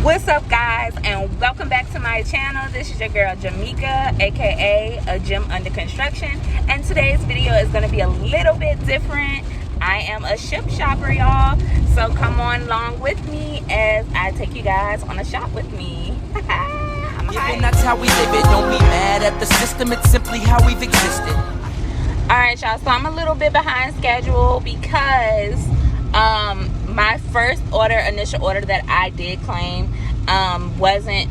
What's up, guys, and welcome back to my channel. This is your girl Jamika, aka a gym under construction, and today's video is going to be a little bit different. I am a Shipt shopper, y'all, so come on along with me as I take you guys on a shop with me. I'm hyped. That's how we live it. Don't be mad at the system, it's simply how we've existed. Alright, y'all, so I'm a little bit behind schedule because my first initial order that I did claim I wasn't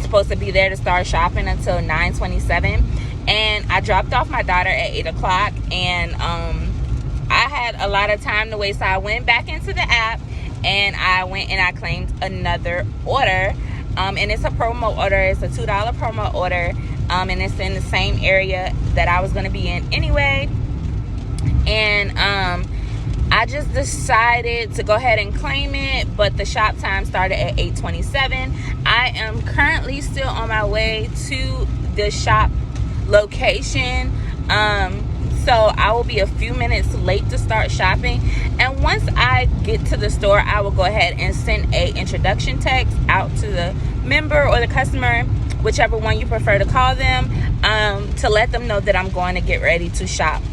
supposed to be there to start shopping until 9:27, and I dropped off my daughter at 8 o'clock, and I had a lot of time to waste, so I went back into the app and I claimed another order, and it's a promo order. It's a $2 promo order, and it's in the same area that I was going to be in anyway, and I just decided to go ahead and claim it, but the shop time started at 8:27. I am currently still on my way to the shop location, so I will be a few minutes late to start shopping, and once I get to the store, I will go ahead and send a introduction text out to the member or the customer, whichever one you prefer to call them, to let them know that I'm going to get ready to shop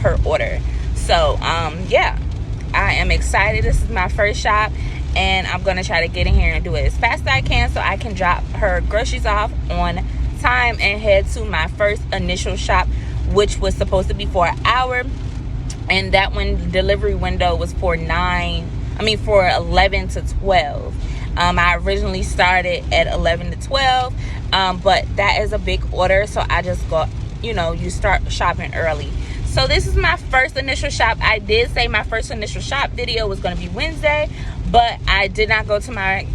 her order. So yeah, I am excited. This is my first shop, and I'm going to try to get in here and do it as fast as I can so I can drop her groceries off on time and head to my first initial shop, which was supposed to be for an hour, and that one, the delivery window was for 11 to 12. I originally started at 11 to 12, but that is a big order, so I just got, you start shopping early. So this is my first initial shop. I did say my first initial shop video was going to be Wednesday, but I did not go to my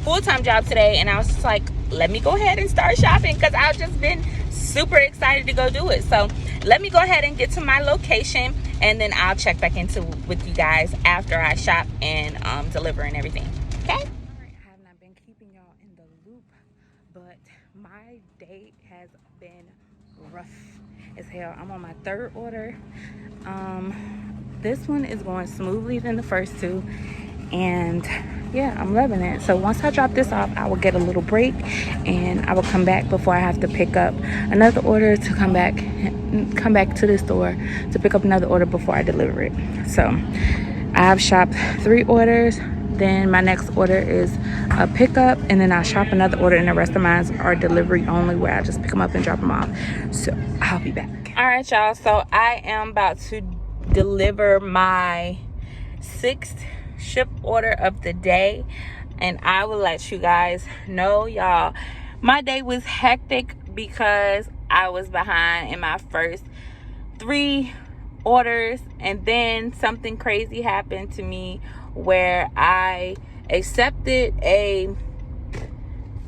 full-time job today, and I was just like, let me go ahead and start shopping because I've just been super excited to go do it. So let me go ahead and get to my location, and then I'll check back with you guys after I shop and deliver and everything. Okay? All right, I have not been keeping y'all in the loop, but my day has been rough as hell. I'm on my third order. This one is going smoothly than the first two, and yeah, I'm loving it. So once I drop this off, I will get a little break, and I will come back before I have to pick up another order to come back to the store to pick up another order before I deliver it. So I have shopped 3 orders. Then my next order is a pickup, and then I'll shop another order, and the rest of mine are delivery only, where I just pick them up and drop them off. So I'll be back. All right, y'all, so I am about to deliver my 6th Shipt order of the day, and I will let you guys know, y'all, my day was hectic because I was behind in my first 3 orders, and then something crazy happened to me where I accepted a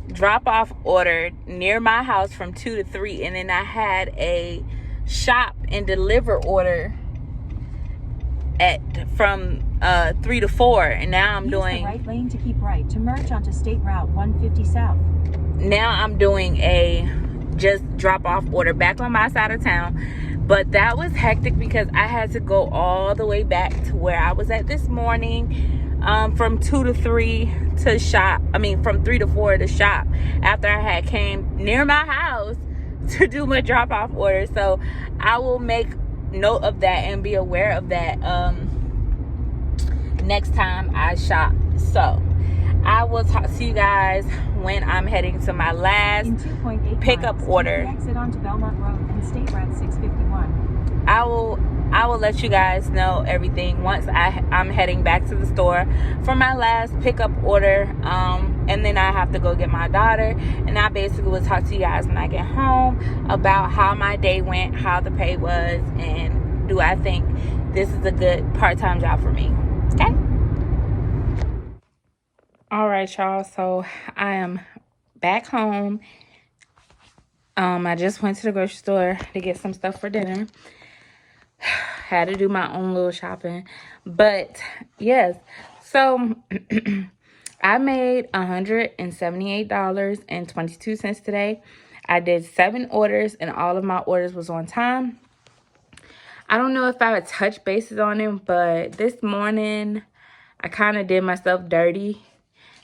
drop-off order near my house from 2 to 3, and then I had a shop and deliver order from 3 to 4, and now I'm doing the right lane to keep right to merge onto State Route 150 South. Now I'm doing a just drop-off order back on my side of town. But that was hectic because I had to go all the way back to where I was at this morning, from 2 to 3 to shop. From 3 to 4 to shop after I had came near my house to do my drop-off order. So I will make note of that and be aware of that next time I shop. So I will talk to you guys when I'm heading to my last pickup order. Exit onto Belmont Road and State Route 651. I will let you guys know everything once I'm heading back to the store for my last pickup order, and then I have to go get my daughter, and I basically will talk to you guys when I get home about how my day went, how the pay was, and do I think this is a good part-time job for me. Okay? All right, y'all, so I am back home. I just went to the grocery store to get some stuff for dinner. Had to do my own little shopping, but yes, so I made $178.22 today. I did 7 orders, and all of my orders was on time. I don't know if I would touch bases on them, but this morning I kind of did myself dirty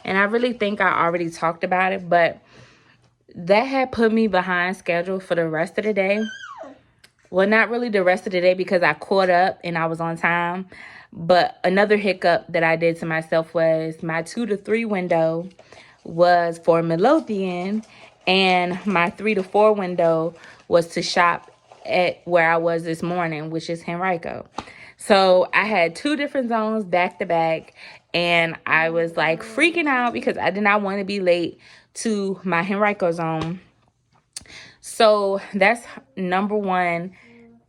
And I really think I already talked about it, but that had put me behind schedule for the rest of the day. Well, not really the rest of the day because I caught up and I was on time. But another hiccup that I did to myself was my 2 to 3 window was for Midlothian, and my 3 to 4 window was to shop at where I was this morning, which is Henrico. So I had 2 different zones back to back, and I was like freaking out because I did not want to be late to my Henrico zone. So that's number one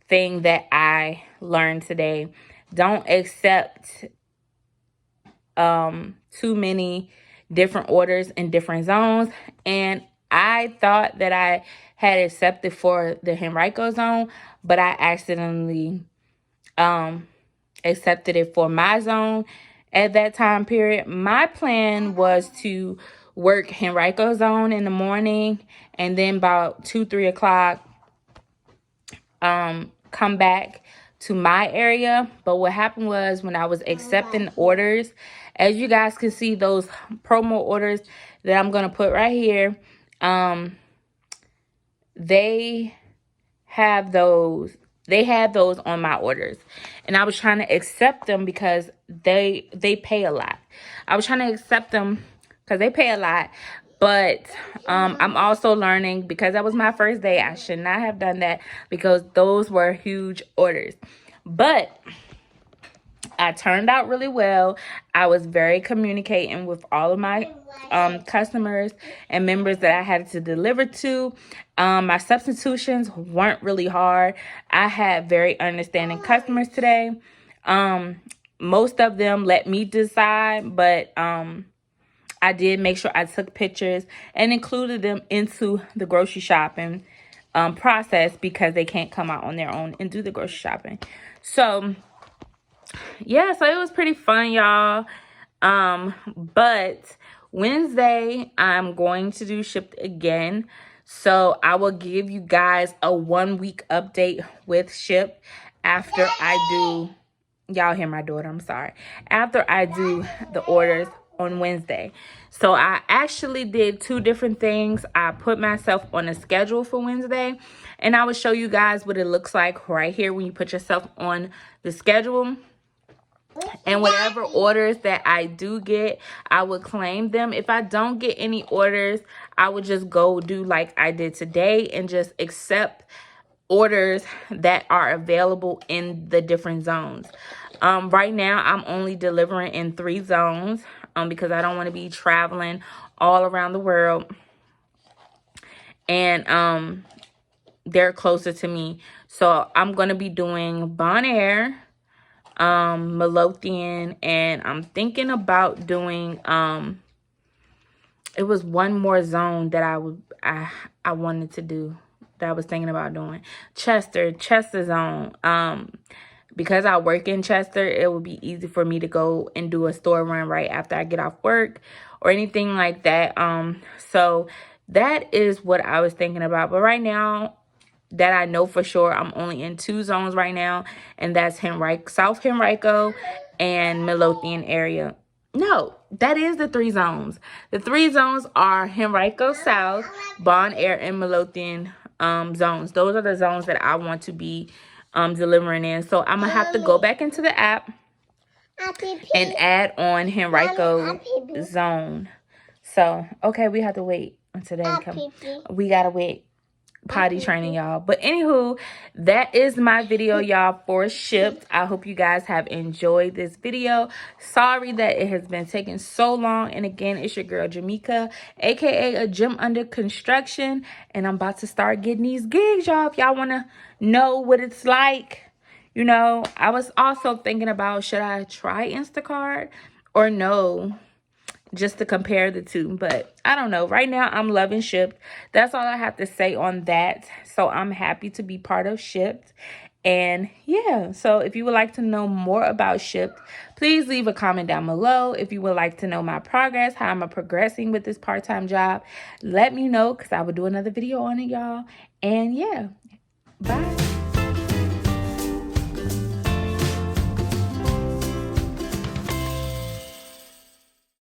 thing that I learned today. Don't accept too many different orders in different zones. And I thought that I had accepted for the Henrico zone, but I accidentally accepted it for my zone at that time period. My plan was to work Henrico zone in the morning, and then about 2-3 o'clock come back to my area. But what happened was, when I was accepting orders, as you guys can see, those promo orders that I'm gonna put right here, they had those on my orders, and I was trying to accept them because they pay a lot. I was trying to accept them because they pay a lot. But I'm also learning, because that was my first day, I should not have done that because those were huge orders. But I turned out really well. I was very communicating with all of my customers and members that I had to deliver to. My substitutions weren't really hard. I had very understanding customers today. Most of them let me decide, but I did make sure I took pictures and included them into the grocery shopping process, because they can't come out on their own and do the grocery shopping. So yeah, so it was pretty fun, y'all. But Wednesday I'm going to do Shipt again. So I will give you guys a 1-week update with Shipt after I do. Y'all hear my daughter, I'm sorry. After I do the orders on Wednesday. So I actually did 2 different things. I put myself on a schedule for Wednesday, and I will show you guys what it looks like right here when you put yourself on the schedule. And whatever orders that I do get, I would claim them. If I don't get any orders, I would just go do like I did today and just accept orders that are available in the different zones. Right now I'm only delivering in 3 zones because I don't want to be traveling all around the world, and they're closer to me. So I'm going to be doing Bon Air, Midlothian, and I'm thinking about doing it was one more zone that I wanted to do, that I was thinking about doing. Chester zone. Because I work in Chester, it would be easy for me to go and do a store run right after I get off work or anything like that. So that is what I was thinking about. But right now, that I know for sure, I'm only in 2 zones right now, and that's South Henrico and Midlothian area. No, that is the 3 zones. The 3 zones are Henrico South, Bon Air, and Midlothian zones. Those are the zones that I want to be delivering in. So I'm gonna have to go back into the app and add on Henrico zone. So okay, we have to wait until they come. We gotta wait. Potty training, y'all. But anywho, that is my video, y'all, for Shipt. I hope you guys have enjoyed this video. Sorry that it has been taking so long. And again, it's your girl Jamika, aka a gym under construction, and I'm about to start getting these gigs, y'all. If y'all want to know what it's like, you know, I was also thinking about, should I try Instacart or no, just to compare the 2. But I don't know. Right now, I'm loving Shipt. That's all I have to say on that. So I'm happy to be part of Shipt. And yeah, so if you would like to know more about Shipt, please leave a comment down below. If you would like to know my progress, how I'm progressing with this part-time job, let me know, because I will do another video on it, y'all. And yeah, bye.